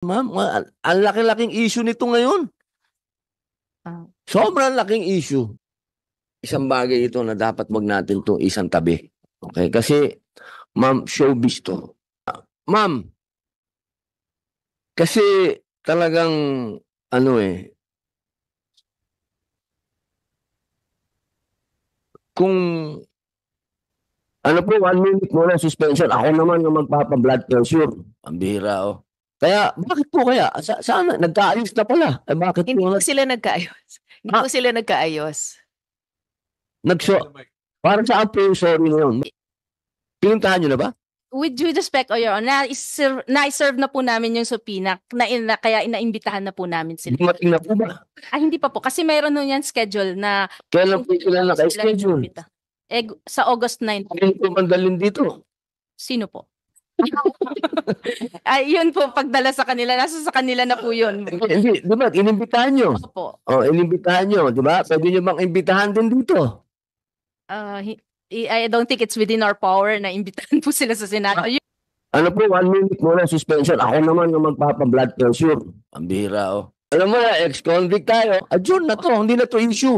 Ma'am, ang laki-laking issue nito ngayon. Ah. Sobrang laking issue. Isang bagay ito na dapat wag natin to isang tabi. Okay? Kasi, ma'am, showbiz to. Ma'am, kasi talagang, ano kung, ano po, 1 minute muna suspension. Ako naman yung magpapa-blood pressure. Ang bihira, oh. Kaya, bakit po kaya? Sana, nagkaayos na pala. Eh, bakit Hindi po po sila nagkaayos. Hindi po sila nagkaayos. parang saan po yung sorry na yun? Pinuntahan nyo na ba? With due respect, Your Honor, na-serve na po namin yung subpoena, kaya inaimbitahan na po namin sila. Dumating na po ba? Hindi pa po, kasi mayroon nun yan schedule na Kailan po sila naka-schedule? sa August 9. Hindi po mandalin dito. Sino po? Ay, yun po, pagdala sa kanila, nasa sa kanila na po yun. Hindi, di ba? Inimbitahan nyo. Opo. Inimbitahan nyo, di ba? Pwede nyo bang imbitahan din dito? I don't think it's within our power na imbitahan po sila sa Senado. Ano po, 1 minute muna suspension. Ako naman yung magpapa-blood pressure. Ang bihira, oh. Alam mo na, ex-convict tayo. Adjourn na to, hindi na to issue.